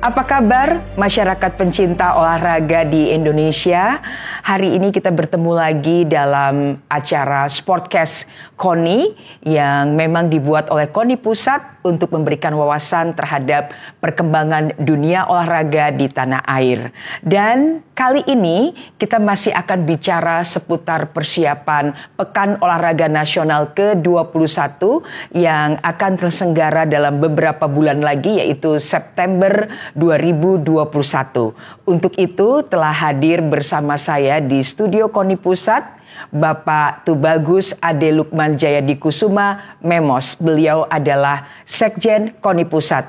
Apa kabar masyarakat pencinta olahraga di Indonesia? Hari ini kita bertemu lagi dalam acara Sportcast KONI yang memang dibuat oleh KONI Pusat untuk memberikan wawasan terhadap perkembangan dunia olahraga di tanah air. Dan kali ini kita masih akan bicara seputar persiapan Pekan Olahraga Nasional ke-21 yang akan terselenggara dalam beberapa bulan lagi, yaitu September 2021. Untuk itu telah hadir bersama saya di studio KONI Pusat Bapak Tubagus Ade Lukman Jayadikusuma Memos. Beliau adalah Sekjen KONI Pusat.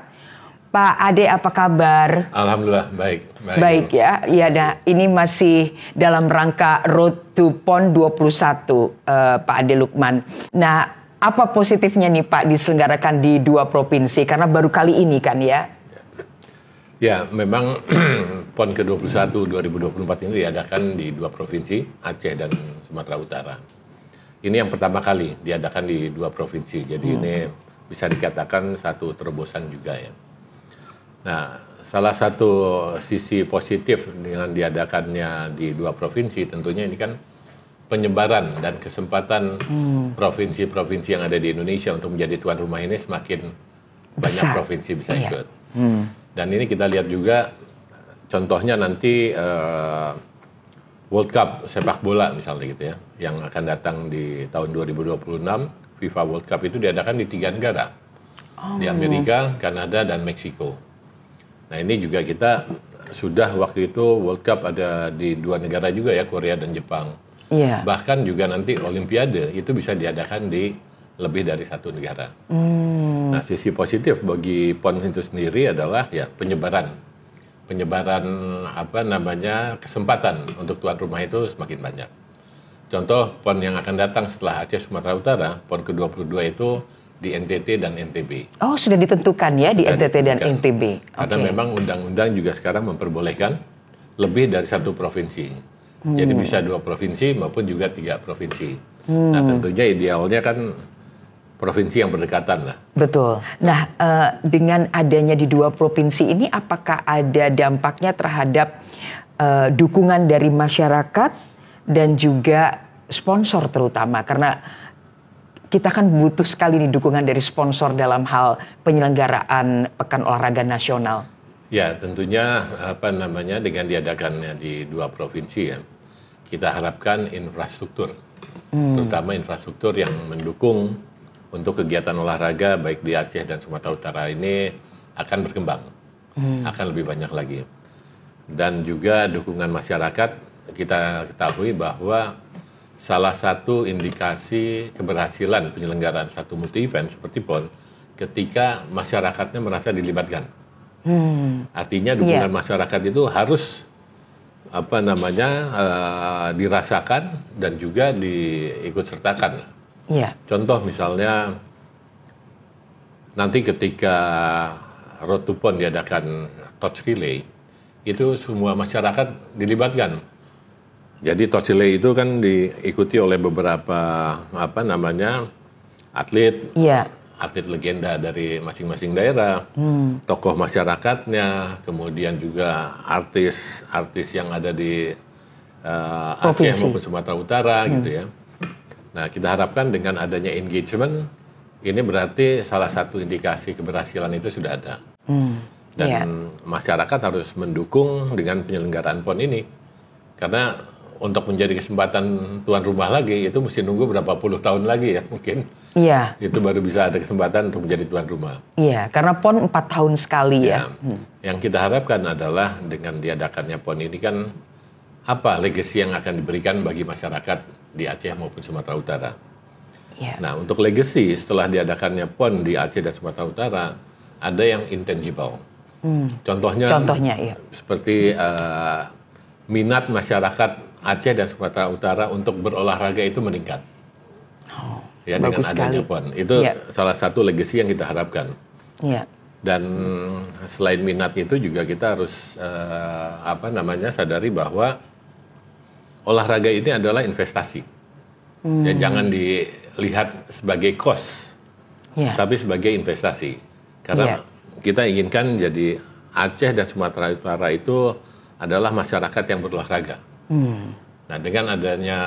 Pak Ade, apa kabar? Alhamdulillah baik. Baik ya. Ya, nah, ini masih dalam rangka Road to PON 21, Pak Ade Lukman. Nah, apa positifnya nih Pak diselenggarakan di 2 provinsi? Karena baru kali ini kan ya? Ya, memang PON ke-21 2024 ini diadakan di 2 provinsi, Aceh dan Sumatera Utara. Ini yang pertama kali diadakan di 2 provinsi, jadi ini bisa dikatakan satu terobosan juga ya. Nah, salah satu sisi positif dengan diadakannya di 2 provinsi tentunya ini kan penyebaran dan kesempatan provinsi-provinsi yang ada di Indonesia untuk menjadi tuan rumah ini semakin banyak provinsi bisa ikut. Dan ini kita lihat juga contohnya nanti World Cup sepak bola misalnya gitu ya, yang akan datang di tahun 2026, FIFA World Cup itu diadakan di 3 negara, di Amerika, Kanada, dan Meksiko. Nah ini juga kita sudah waktu itu World Cup ada di 2 negara juga ya, Korea dan Jepang. Bahkan juga nanti Olimpiade itu bisa diadakan di lebih dari 1 negara. Nah, sisi positif bagi PON itu sendiri adalah ya penyebaran kesempatan untuk tuan rumah itu semakin banyak. Contoh PON yang akan datang setelah Aceh Sumatera Utara, PON ke-22 itu di NTT dan NTB. Oh, sudah ditentukan ya di NTT dan NTB. Karena memang undang-undang juga sekarang memperbolehkan lebih dari 1 provinsi. Jadi bisa 2 provinsi maupun juga 3 provinsi. Nah, tentunya idealnya kan provinsi yang berdekatan lah. Betul. Nah, dengan adanya di 2 provinsi ini, apakah ada dampaknya terhadap dukungan dari masyarakat dan juga sponsor terutama? Karena kita kan butuh sekali nih dukungan dari sponsor dalam hal penyelenggaraan Pekan Olahraga Nasional. Ya, tentunya dengan diadakannya di 2 provinsi ya, kita harapkan infrastruktur, terutama infrastruktur yang mendukung untuk kegiatan olahraga baik di Aceh dan Sumatera Utara ini akan berkembang, akan lebih banyak lagi. Dan juga dukungan masyarakat, kita ketahui bahwa salah satu indikasi keberhasilan penyelenggaraan satu multi event seperti PON ketika masyarakatnya merasa dilibatkan. Artinya dukungan masyarakat itu harus dirasakan dan juga diikut sertakan. Contoh misalnya nanti ketika Road to PON diadakan torch relay, itu semua masyarakat dilibatkan. Jadi torch relay itu kan diikuti oleh beberapa atlet, atlet legenda dari masing-masing daerah, tokoh masyarakatnya, kemudian juga artis yang ada di Aceh maupun Sumatera Utara gitu ya. Nah, kita harapkan dengan adanya engagement, ini berarti salah satu indikasi keberhasilan itu sudah ada. Dan masyarakat harus mendukung dengan penyelenggaraan PON ini. Karena untuk menjadi kesempatan tuan rumah lagi, itu mesti nunggu berapa puluh tahun lagi ya mungkin. Itu baru bisa ada kesempatan untuk menjadi tuan rumah. Karena PON 4 tahun sekali ya. Yang kita harapkan adalah dengan diadakannya PON ini kan, apa legacy yang akan diberikan bagi masyarakat di Aceh maupun Sumatera Utara. Nah, untuk legacy setelah diadakannya PON di Aceh dan Sumatera Utara, ada yang intangible. Contohnya seperti minat masyarakat Aceh dan Sumatera Utara untuk berolahraga itu meningkat. Dengan adanya PON. Itu salah satu legacy yang kita harapkan. Dan selain minat itu juga kita harus sadari bahwa olahraga ini adalah investasi. Dan jangan dilihat sebagai cost, tapi sebagai investasi. Karena kita inginkan jadi Aceh dan Sumatera Utara itu adalah masyarakat yang berolahraga. Nah, dengan adanya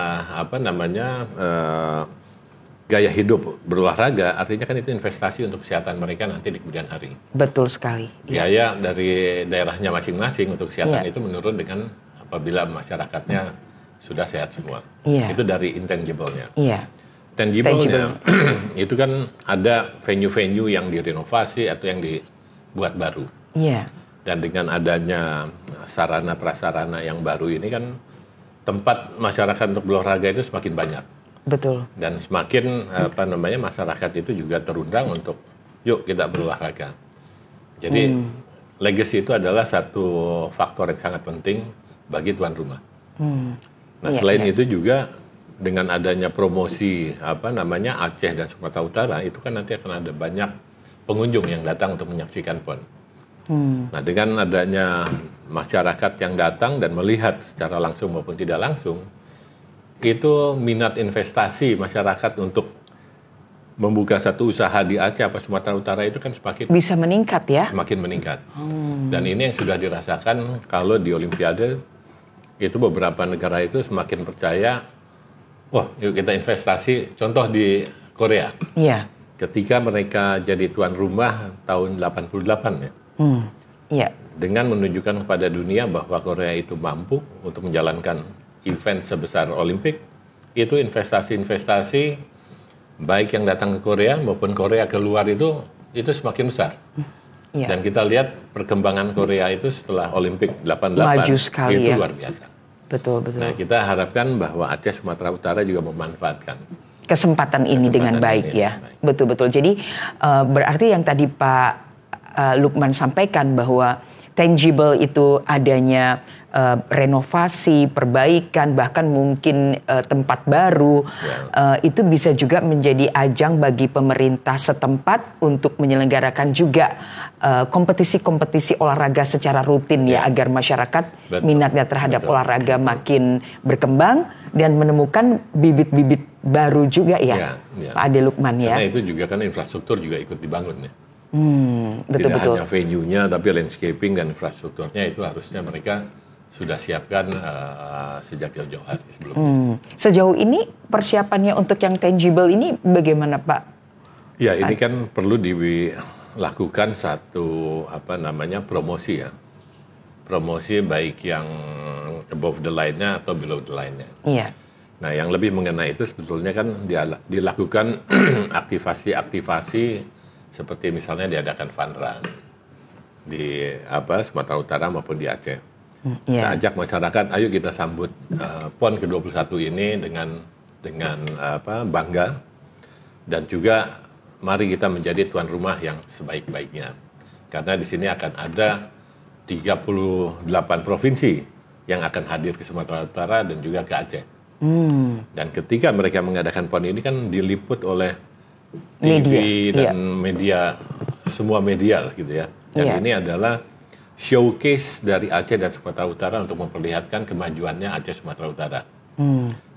gaya hidup berolahraga, artinya kan itu investasi untuk kesehatan mereka nanti di kemudian hari. Betul sekali. Biaya dari daerahnya masing-masing untuk kesehatan Iya. itu menurun dengan apabila masyarakatnya sudah sehat semua. Iya. Itu dari intangible-nya. Iya. Tangible-nya itu kan ada venue-venue yang direnovasi atau yang dibuat baru. Iya. Dan dengan adanya sarana prasarana yang baru ini kan tempat masyarakat untuk berolahraga itu semakin banyak. Betul. Dan semakin masyarakat itu juga terundang untuk yuk kita berolahraga. Jadi legacy itu adalah satu faktor yang sangat penting bagi tuan rumah. Nah, selain itu juga dengan adanya promosi Aceh dan Sumatera Utara itu kan nanti akan ada banyak pengunjung yang datang untuk menyaksikan PON. Nah, dengan adanya masyarakat yang datang dan melihat secara langsung maupun tidak langsung, itu minat investasi masyarakat untuk membuka satu usaha di Aceh atau Sumatera Utara itu kan semakin bisa meningkat ya. Semakin meningkat. Dan ini yang sudah dirasakan kalau di Olimpiade itu beberapa negara itu semakin percaya, wah yuk kita investasi, contoh di Korea. Iya. Ketika mereka jadi tuan rumah tahun 88 ya. Iya. Dengan menunjukkan kepada dunia bahwa Korea itu mampu untuk menjalankan event sebesar Olimpik, itu investasi-investasi baik yang datang ke Korea maupun Korea keluar itu semakin besar. Iya. Dan kita lihat perkembangan Korea itu setelah Olimpik 88 Maju sekali itu ya. luar biasa. Betul. Nah, kita harapkan bahwa Aceh Sumatera Utara juga memanfaatkan Kesempatan ini dengan baik ini ya. dengan baik. Betul-betul. Jadi berarti yang tadi Pak Lukman sampaikan bahwa tangible itu adanya renovasi, perbaikan, bahkan mungkin tempat baru, itu bisa juga menjadi ajang bagi pemerintah setempat untuk menyelenggarakan juga kompetisi-kompetisi olahraga secara rutin ya, agar masyarakat minatnya terhadap olahraga makin berkembang dan menemukan bibit-bibit baru juga ya, Pak Ade Lukman ya. Karena itu juga kan infrastruktur juga ikut dibangun ya. Betul-betul. Tidak hanya venue-nya, tapi landscaping dan infrastrukturnya itu harusnya mereka sudah siapkan sejak jauh-jauh hari sebelumnya. Sejauh ini persiapannya untuk yang tangible ini bagaimana Pak? Ya, ini kan perlu dilakukan satu promosi ya. Promosi baik yang above the line-nya atau below the line-nya. Iya. Nah, yang lebih mengenai itu sebetulnya kan dilakukan aktivasi-aktivasi seperti misalnya diadakan fun run di Sumatera Utara maupun di Aceh. Kita ajak masyarakat, ayo kita sambut PON ke-21 ini dengan bangga, dan juga mari kita menjadi tuan rumah yang sebaik-baiknya. Karena di sini akan ada 38 provinsi yang akan hadir ke Sumatera Utara dan juga ke Aceh. Dan ketika mereka mengadakan PON ini kan diliput oleh TV dan media, semua media gitu ya. Dan ini adalah showcase dari Aceh dan Sumatera Utara untuk memperlihatkan kemajuannya Aceh Sumatera Utara.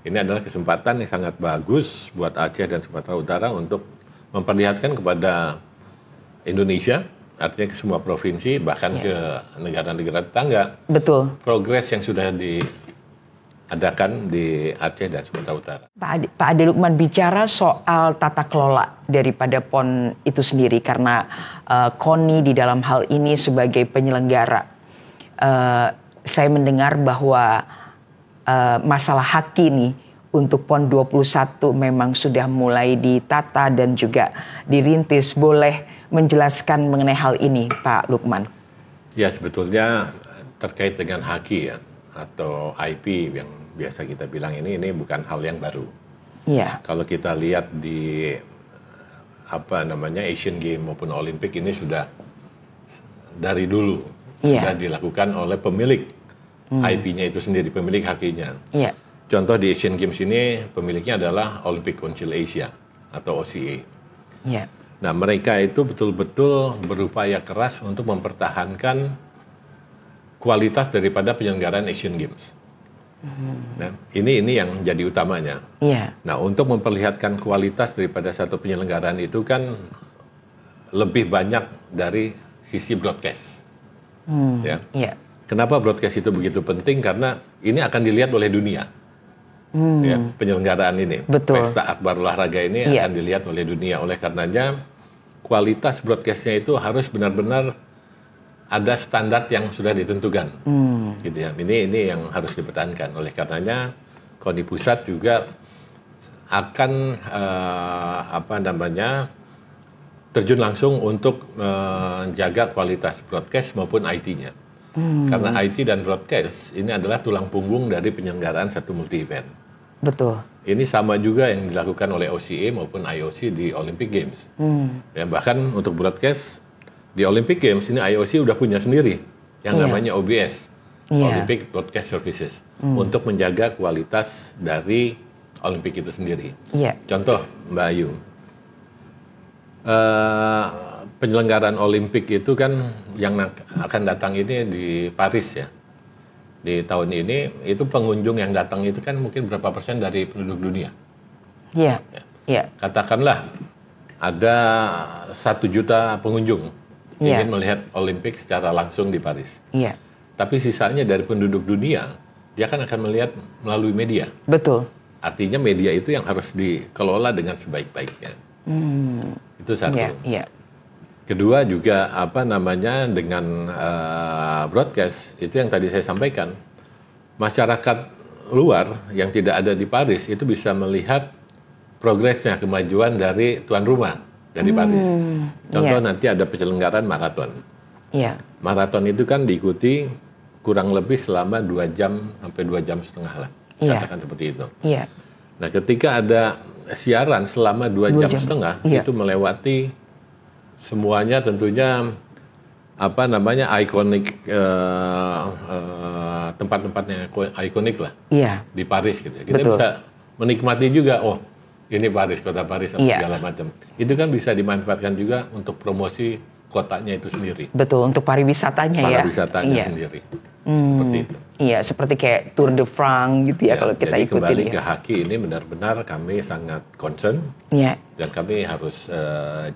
Ini adalah kesempatan yang sangat bagus buat Aceh dan Sumatera Utara untuk memperlihatkan kepada Indonesia, artinya ke semua provinsi, bahkan ke negara-negara tetangga. Betul. Progres yang sudah diadakan di Aceh dan Sumatera Utara. Pak Ade Lukman, bicara soal tata kelola daripada PON itu sendiri, karena KONI di dalam hal ini sebagai penyelenggara, saya mendengar bahwa masalah haki nih untuk PON 21 memang sudah mulai ditata dan juga dirintis. Boleh menjelaskan mengenai hal ini, Pak Lukman? Ya, sebetulnya terkait dengan haki ya, atau IP yang biasa kita bilang ini bukan hal yang baru. Iya. Kalau kita lihat di Asian Games maupun Olimpik ini sudah dari dulu sudah dilakukan oleh pemilik IP-nya itu sendiri, pemilik hakinya. Iya. Contoh di Asian Games ini pemiliknya adalah Olympic Council Asia atau OCA. Iya. Nah, mereka itu betul-betul berupaya keras untuk mempertahankan kualitas daripada penyelenggaraan Asian Games. Nah, ini yang jadi utamanya. Iya. Nah, untuk memperlihatkan kualitas daripada satu penyelenggaraan itu kan lebih banyak dari sisi broadcast. Ya. Iya. Kenapa broadcast itu begitu penting? Karena ini akan dilihat oleh dunia. Ya, penyelenggaraan ini, Betul. pesta akbar olahraga ini Iya. akan dilihat oleh dunia. Oleh karenanya kualitas broadcastnya itu harus benar-benar ada standar yang sudah ditentukan. Gitu ya. Ini yang harus dipertahankan. Oleh karenanya KONI pusat juga akan terjun langsung untuk menjaga kualitas broadcast maupun IT-nya. Karena IT dan broadcast ini adalah tulang punggung dari penyelenggaraan satu multi event. Betul. Ini sama juga yang dilakukan oleh OCA maupun IOC di Olympic Games. Ya, bahkan untuk broadcast di Olympic Games ini IOC udah punya sendiri yang namanya OBS, Olympic Broadcast Services, untuk menjaga kualitas dari Olimpik itu sendiri. Contoh Mbak Ayu, penyelenggaraan Olimpik itu kan yang akan datang ini di Paris ya. Di tahun ini itu pengunjung yang datang itu kan mungkin berapa persen dari penduduk dunia. Iya. Katakanlah ada 1 juta pengunjung ingin melihat Olimpik secara langsung di Paris. Tapi sisanya dari penduduk dunia dia kan akan melihat melalui media. Betul. Artinya media itu yang harus dikelola dengan sebaik-baiknya. Itu satu. Kedua juga dengan broadcast itu yang tadi saya sampaikan, masyarakat luar yang tidak ada di Paris itu bisa melihat progresnya, kemajuan dari tuan rumah dari Paris. Contoh nanti ada penyelenggaraan maraton. Maraton itu kan diikuti kurang lebih selama 2 jam sampai 2 jam setengah lah, katakan seperti itu. Nah, ketika ada siaran selama 2 jam setengah itu melewati semuanya tentunya ikonik, tempat-tempat yang ikonik lah di Paris gitu. Kita bisa menikmati juga, oh ini Paris, kota Paris segala macam. Itu kan bisa dimanfaatkan juga untuk promosi kotanya itu sendiri. Betul, untuk pariwisatanya Pariwisatanya sendiri. Seperti itu. Iya, seperti kayak Tour de France gitu ya, kalau kita ikutin. Kembali ke haki ini benar-benar kami sangat concern. Dan kami harus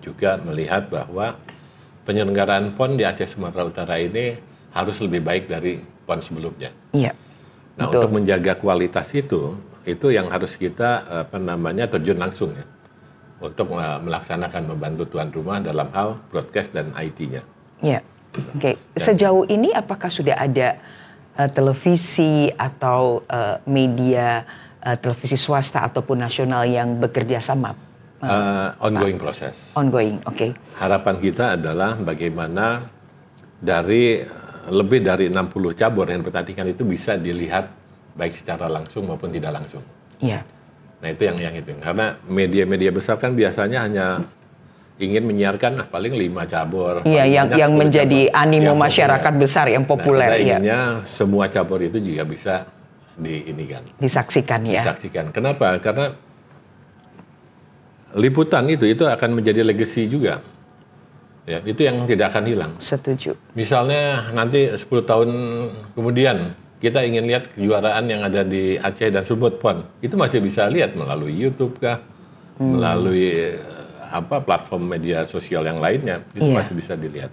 juga melihat bahwa penyelenggaraan PON di Aceh Sumatera Utara ini harus lebih baik dari PON sebelumnya. Nah, untuk menjaga kualitas itu yang harus kita terjun langsung ya, untuk melaksanakan membantu tuan rumah dalam hal broadcast dan IT-nya. Sejauh ini apakah sudah ada televisi atau media televisi swasta ataupun nasional yang bekerja sama? Ongoing proses. Ongoing, Harapan kita adalah bagaimana dari lebih dari 60 cabur yang pertandingan itu bisa dilihat baik secara langsung maupun tidak langsung. Nah, itu yang itu. Karena media-media besar kan biasanya hanya ingin menyiarkan paling 5 cabur. Yang menjadi animo masyarakat besar yang populer. Kita inginnya semua cabur itu juga bisa disaksikan ya. Disaksikan. Kenapa? Karena liputan itu akan menjadi legacy juga. Ya, itu yang tidak akan hilang. Setuju. Misalnya nanti 10 tahun kemudian kita ingin lihat kejuaraan yang ada di Aceh dan Sumut PON, itu masih bisa lihat melalui YouTube kah, melalui platform media sosial yang lainnya, itu masih bisa dilihat.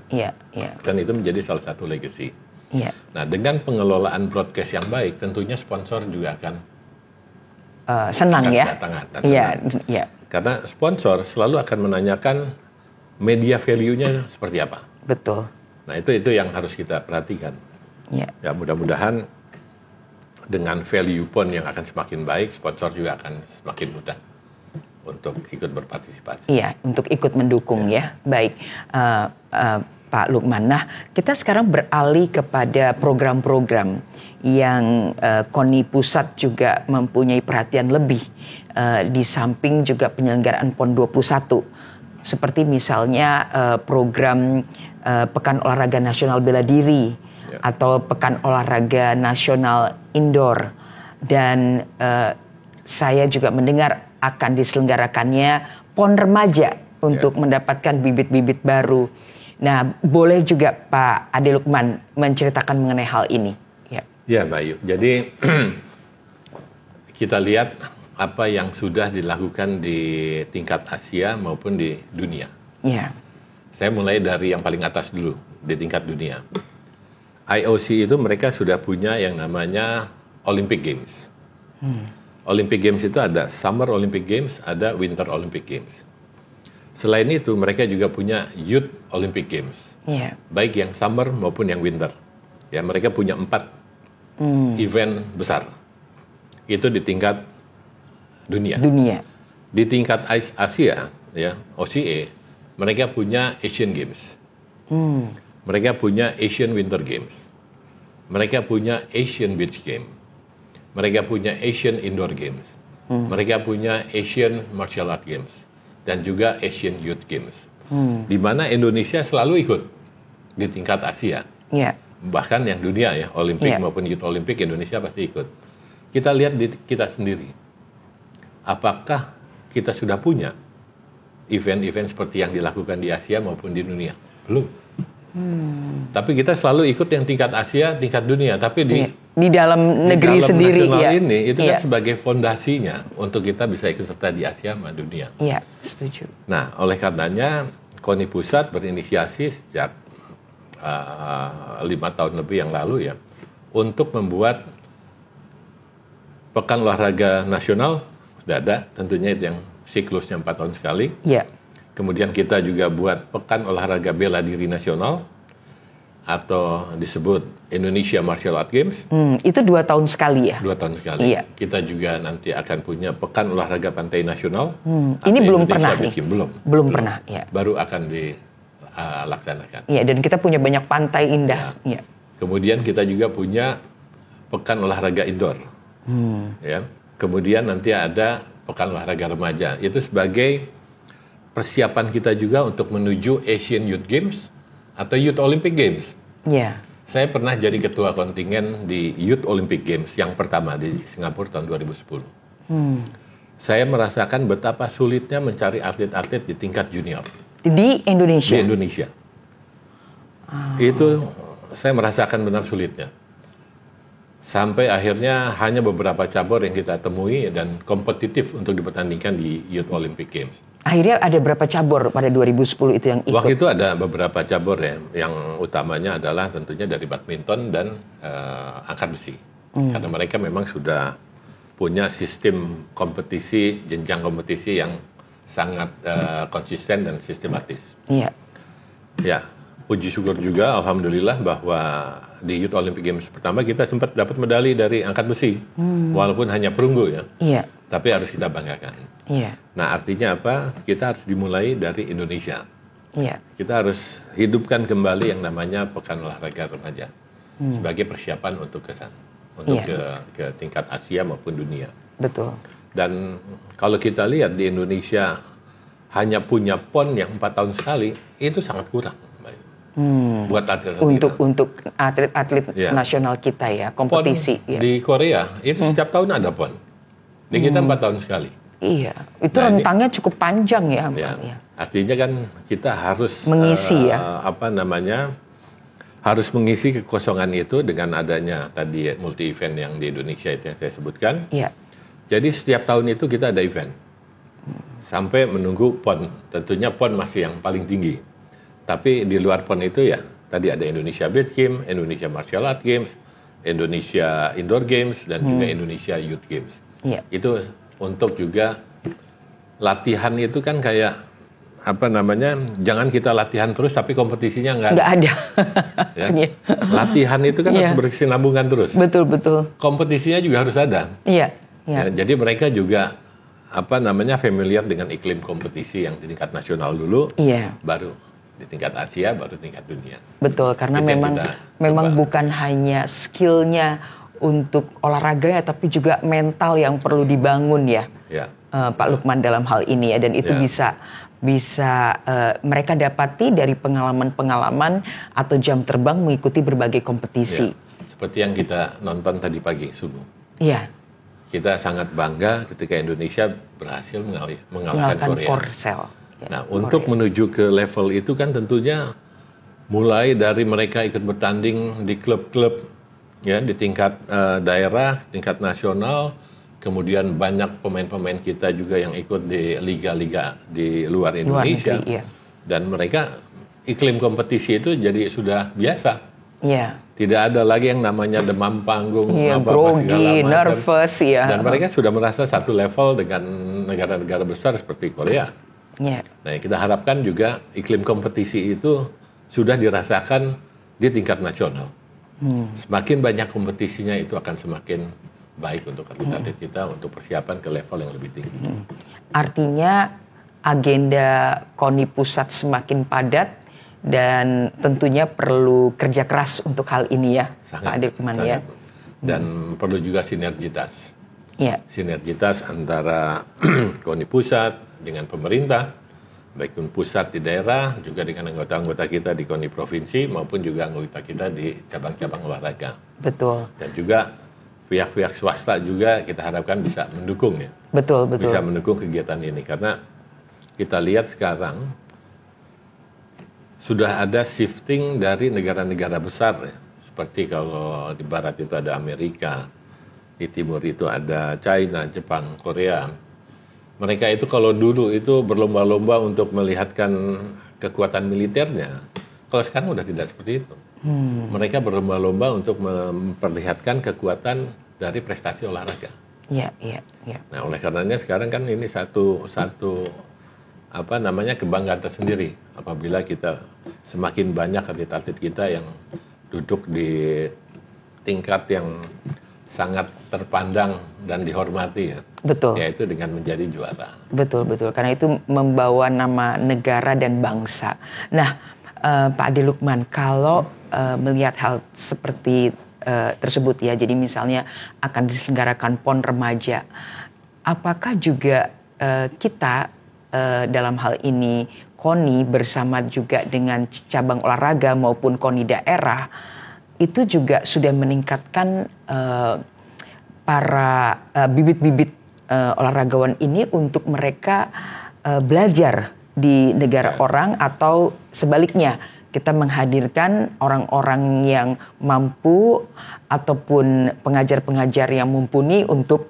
Dan itu menjadi salah satu legacy. Nah, dengan pengelolaan broadcast yang baik, tentunya sponsor juga akan senang ya. Karena sponsor selalu akan menanyakan media value-nya seperti apa. Betul. Nah, itu yang harus kita perhatikan. Ya, mudah-mudahan dengan value PON yang akan semakin baik, sponsor juga akan semakin mudah untuk ikut berpartisipasi. Untuk ikut mendukung ya. Baik, Pak Lukman. Nah, kita sekarang beralih kepada program-program yang KONI Pusat juga mempunyai perhatian lebih di samping juga penyelenggaraan PON 21. Seperti misalnya program Pekan Olahraga Nasional Bela Diri atau Pekan Olahraga Nasional Indoor. Dan saya juga mendengar akan diselenggarakannya PON Remaja untuk mendapatkan bibit-bibit baru. Nah, boleh juga Pak Ade Lukman menceritakan mengenai hal ini? Ya, Mbak Ayu. Jadi kita lihat apa yang sudah dilakukan di tingkat Asia maupun di dunia. Saya mulai dari yang paling atas dulu, di tingkat dunia. IOC itu mereka sudah punya yang namanya Olympic Games. Olympic Games itu ada Summer Olympic Games, ada Winter Olympic Games. Selain itu mereka juga punya Youth Olympic Games, baik yang Summer maupun yang Winter. Ya, mereka punya 4 event besar. Itu di tingkat dunia. Di tingkat Asia, ya OCA, mereka punya Asian Games. Mereka punya Asian Winter Games. Mereka punya Asian Beach Games. Mereka punya Asian Indoor Games. Mereka punya Asian Martial Art Games. Dan juga Asian Youth Games. Di mana Indonesia selalu ikut di tingkat Asia. Bahkan yang dunia ya, Olimpik maupun Youth Olympic, Indonesia pasti ikut. Kita lihat di kita sendiri. Apakah kita sudah punya event-event seperti yang dilakukan di Asia maupun di dunia? Belum. Tapi kita selalu ikut yang tingkat Asia, tingkat dunia. Tapi di dalam negeri dalam sendiri ini itu kan sebagai fondasinya untuk kita bisa ikut serta di Asia sama dunia. Iya, setuju. Nah, oleh karenanya KONI Pusat berinisiasi sejak 5 tahun lebih yang lalu ya untuk membuat Pekan Olahraga Nasional. Sudah ada, tentunya itu yang siklusnya 4 tahun sekali. Kemudian kita juga buat Pekan Olahraga Bela Diri Nasional atau disebut Indonesia Martial Art Games. Itu 2 tahun sekali ya? 2 tahun sekali. Kita juga nanti akan punya Pekan Olahraga Pantai Nasional. Ini belum pernah nih? Belum pernah, ya. Baru akan dilaksanakan. Iya, dan kita punya banyak pantai indah. Kemudian kita juga punya Pekan Olahraga Indoor. Ya. Kemudian nanti ada Pekan Olahraga Remaja. Itu sebagai persiapan kita juga untuk menuju Asian Youth Games atau Youth Olympic Games. Saya pernah jadi ketua kontingen di Youth Olympic Games yang pertama di Singapura tahun 2010. Saya merasakan betapa sulitnya mencari atlet-atlet di tingkat junior. Di Indonesia? Di Indonesia. Itu saya merasakan benar sulitnya. Sampai akhirnya hanya beberapa cabur yang kita temui dan kompetitif untuk dipertandingkan di Youth Olympic Games. Akhirnya ada berapa cabur pada 2010 itu yang ikut? Waktu itu ada beberapa cabur ya, yang utamanya adalah tentunya dari badminton dan angkat besi. Karena mereka memang sudah punya sistem kompetisi, jenjang kompetisi yang sangat konsisten dan sistematis. Ya, puji syukur juga alhamdulillah bahwa di Youth Olympic Games pertama kita sempat dapat medali dari angkat besi. Walaupun hanya perunggu ya. Tapi harus kita banggakan. Nah, artinya apa? Kita harus dimulai dari Indonesia. Kita harus hidupkan kembali yang namanya Pekan Olahraga Remaja sebagai persiapan untuk ke sana, untuk ke tingkat Asia maupun dunia. Betul. Dan kalau kita lihat di Indonesia hanya punya PON yang 4 tahun sekali, itu sangat kurang. Buat atlet untuk atlet-atlet nasional kita ya, kompetisi. PON di Korea itu setiap tahun ada PON. Di kita 4 tahun sekali. Iya, itu rentangnya cukup panjang ya. Artinya kan kita harus mengisi harus mengisi kekosongan itu dengan adanya tadi multi event yang di Indonesia itu yang saya sebutkan. Jadi setiap tahun itu kita ada event. Sampai menunggu PON. Tentunya PON masih yang paling tinggi. Tapi di luar PON itu ya, tadi ada Indonesia Beach Games, Indonesia Martial Art Games, Indonesia Indoor Games, dan juga Indonesia Youth Games. Itu untuk juga latihan itu kan kayak jangan kita latihan terus tapi kompetisinya nggak ada. Latihan itu kan harus berkesinambungan terus. Betul. Kompetisinya juga harus ada. Jadi mereka juga familiar dengan iklim kompetisi yang di tingkat nasional dulu, baru di tingkat Asia, baru tingkat dunia. Betul, karena memang bukan hanya skillnya untuk olahraga ya, tapi juga mental yang perlu dibangun ya, Pak Lukman dalam hal ini ya, dan itu bisa mereka dapati dari pengalaman-pengalaman atau jam terbang mengikuti berbagai kompetisi. Seperti yang kita nonton tadi pagi subuh. Kita sangat bangga ketika Indonesia berhasil mengalahkan Korea. Nah, untuk menuju ke level itu kan tentunya mulai dari mereka ikut bertanding di klub-klub ya di tingkat daerah, tingkat nasional, kemudian banyak pemain-pemain kita juga yang ikut di liga-liga di luar Indonesia. Dan mereka iklim kompetisi itu jadi sudah biasa. Tidak ada lagi yang namanya demam panggung, Iya, apa-apa segala grogi, macam. nervous ya. Dan mereka sudah merasa satu level dengan negara-negara besar seperti Korea. Iya. Nah, kita harapkan juga iklim kompetisi itu sudah dirasakan di tingkat nasional. Semakin banyak kompetisinya itu akan semakin baik untuk atlet kita untuk persiapan ke level yang lebih tinggi. Artinya agenda KONI pusat semakin padat dan tentunya perlu kerja keras untuk hal ini ya, Pak Ade Lukman ya. Dan perlu juga sinergitas. Iya. Sinergitas antara KONI pusat dengan pemerintah, baik pun pusat di daerah, juga dengan anggota-anggota kita di KONI provinsi maupun juga anggota kita di cabang-cabang olahraga. Betul. Dan juga pihak-pihak swasta juga kita harapkan bisa mendukung ya. Betul. Bisa mendukung kegiatan ini karena kita lihat sekarang sudah ada shifting dari negara-negara besar ya. Seperti kalau di barat itu ada Amerika, di timur itu ada China, Jepang, Korea. Mereka itu kalau dulu itu berlomba-lomba untuk melihatkan kekuatan militernya. Kalau sekarang udah tidak seperti itu. Mereka berlomba-lomba untuk memperlihatkan kekuatan dari prestasi olahraga. Iya. Nah, oleh karenanya sekarang kan ini satu kebanggaan tersendiri apabila kita semakin banyak atlet-atlet kita yang duduk di tingkat yang sangat terpandang dan dihormati ya. Betul. Yaitu dengan menjadi juara. Betul. Karena itu membawa nama negara dan bangsa. Nah, Pak Ade Lukman, kalau melihat hal seperti tersebut ya, jadi misalnya akan diselenggarakan PON remaja, apakah juga kita dalam hal ini KONI bersama juga dengan cabang olahraga maupun KONI daerah itu juga sudah meningkatkan para bibit-bibit olahragawan ini untuk mereka belajar di negara orang, atau sebaliknya kita menghadirkan orang-orang yang mampu ataupun pengajar-pengajar yang mumpuni untuk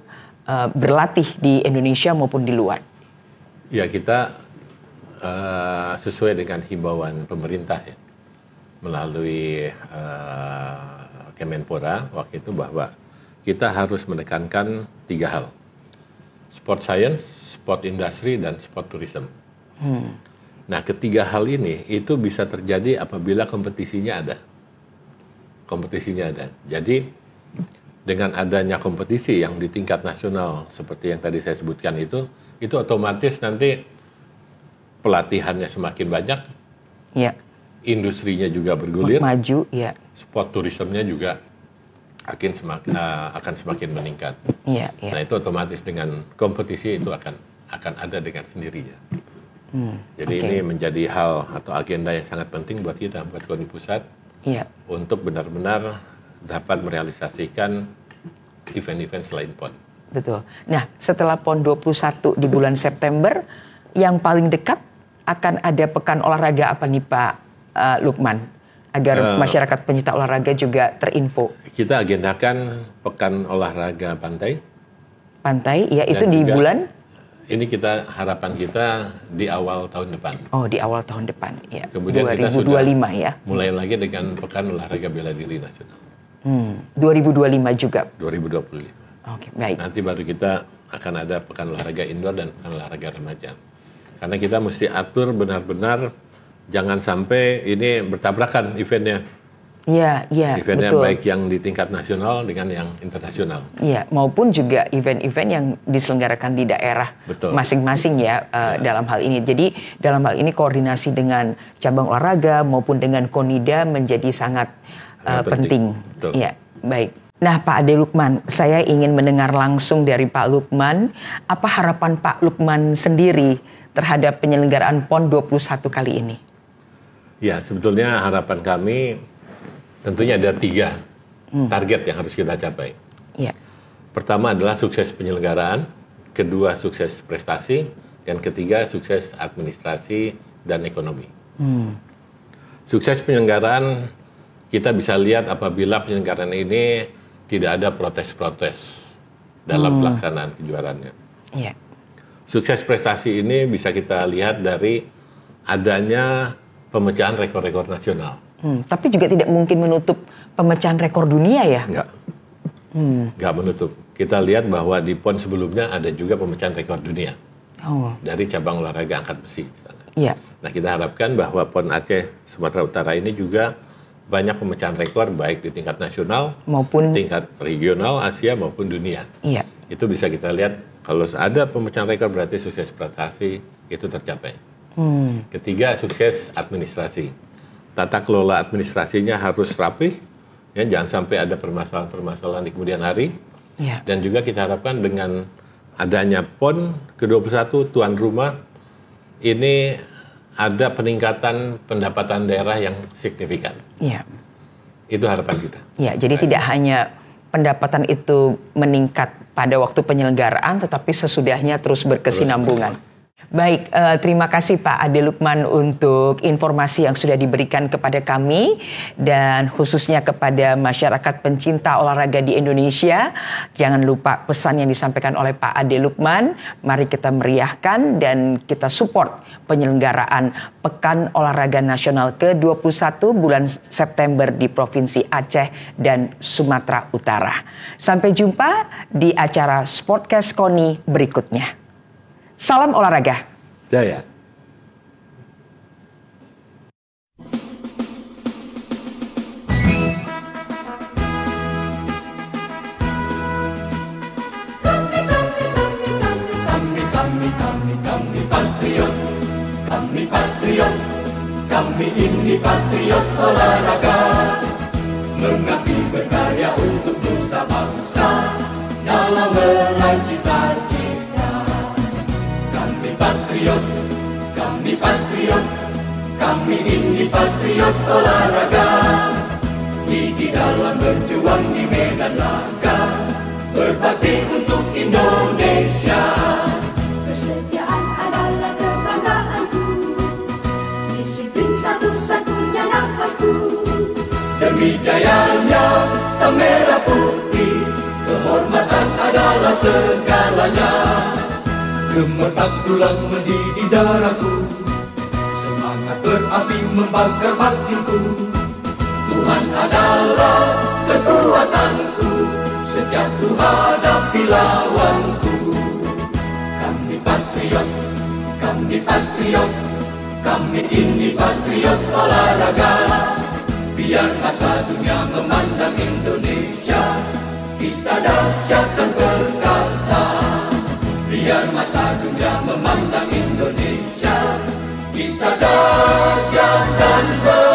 berlatih di Indonesia maupun di luar. Ya, kita sesuai dengan himbauan pemerintah ya, melalui Kemenpora waktu itu, bahwa kita harus menekankan 3 hal. Sport science, sport industry, dan sport tourism. Nah, ketiga hal ini itu bisa terjadi apabila kompetisinya ada. Jadi dengan adanya kompetisi yang di tingkat nasional seperti yang tadi saya sebutkan itu otomatis nanti pelatihannya semakin banyak, Ya. industrinya juga bergulir, Maju, ya. sport tourismnya juga akan semakin meningkat. Iya. Nah, itu otomatis dengan kompetisi itu akan ada dengan sendirinya. Jadi ini menjadi hal atau agenda yang sangat penting buat kita, buat KONI Pusat, untuk benar-benar dapat merealisasikan event-event selain PON. Betul. Nah, setelah PON 21 di bulan September, yang paling dekat akan ada pekan olahraga apa nih Pak Lukman? Agar masyarakat pencinta olahraga juga terinfo. Kita agendakan pekan olahraga pantai. Pantai, ya itu di bulan? Ini harapan kita di awal tahun depan. Oh, di awal tahun depan, ya. Kemudian 2025 kita sudah ya. mulai lagi dengan pekan olahraga bela diri nasional. 2025 juga. 2025. Oke, baik. Nanti baru kita akan ada pekan olahraga indoor dan pekan olahraga remaja. Karena kita mesti atur benar-benar jangan sampai ini bertabrakan eventnya. Iya, Eventnya betul. baik yang di tingkat nasional dengan yang internasional. Iya, maupun juga event-event yang diselenggarakan di daerah masing-masing ya, dalam hal ini. Jadi dalam hal ini koordinasi dengan cabang olahraga maupun dengan KONIDA menjadi sangat penting. Iya, baik. Nah, Pak Ade Lukman, saya ingin mendengar langsung dari Pak Lukman, apa harapan Pak Lukman sendiri terhadap penyelenggaraan PON 21 kali ini? Ya, sebetulnya harapan kami tentunya ada 3 target yang harus kita capai. Ya. Pertama adalah sukses penyelenggaraan, kedua sukses prestasi, dan ketiga sukses administrasi dan ekonomi. Sukses penyelenggaraan kita bisa lihat apabila penyelenggaraan ini tidak ada protes-protes dalam pelaksanaan kejuaraannya. Ya. Sukses prestasi ini bisa kita lihat dari adanya pemecahan rekor-rekor nasional. Tapi juga tidak mungkin menutup pemecahan rekor dunia ya? Nggak menutup. Kita lihat bahwa di PON sebelumnya ada juga pemecahan rekor dunia dari cabang olahraga angkat besi. Iya. Nah, kita harapkan bahwa PON Aceh Sumatera Utara ini juga banyak pemecahan rekor baik di tingkat nasional maupun tingkat regional, Asia maupun dunia. Iya. Itu bisa kita lihat kalau ada pemecahan rekor berarti sukses prestasi itu tercapai. Ketiga, sukses administrasi. Tata kelola administrasinya harus rapi, ya, jangan sampai ada permasalahan-permasalahan di kemudian hari. Iya. Dan juga kita harapkan dengan adanya PON ke-21 tuan rumah ini ada peningkatan pendapatan daerah yang signifikan. Iya. Itu harapan kita. Ya, jadi tidak hanya pendapatan itu meningkat pada waktu penyelenggaraan, tetapi sesudahnya terus berkesinambungan. Baik, terima kasih Pak Ade Lukman untuk informasi yang sudah diberikan kepada kami dan khususnya kepada masyarakat pencinta olahraga di Indonesia. Jangan lupa pesan yang disampaikan oleh Pak Ade Lukman. Mari kita meriahkan dan kita support penyelenggaraan Pekan Olahraga Nasional ke-21 bulan September di Provinsi Aceh dan Sumatera Utara. Sampai jumpa di acara Sportcast KONI berikutnya. Salam olahraga. Jaya. Kami ini patriot olahraga, mengabdi berkarya untuk nusa bangsa dalam meraih cita-cita. Kami patriot, kami ini patriot olahraga, gigi dalam berjuang di medan laga, berbakti untuk Indonesia. Kesetiaan adalah kebanggaanku, disiplin satu-satunya nafasku. Demi jayanya sang merah putih, kehormatan adalah segalanya. Gemetar tulang mendidih darahku, semangat berapi membakar batinku. Tuhan adalah kekuatanku, setiap ku hadapi lawanku. Kami patriot, kami ini patriot olahraga. Biar mata dunia memandang Indonesia, kita dahsyat dan perkasa. Biar mata dunia memandang Indonesia, kita dahsyat dan perkasa.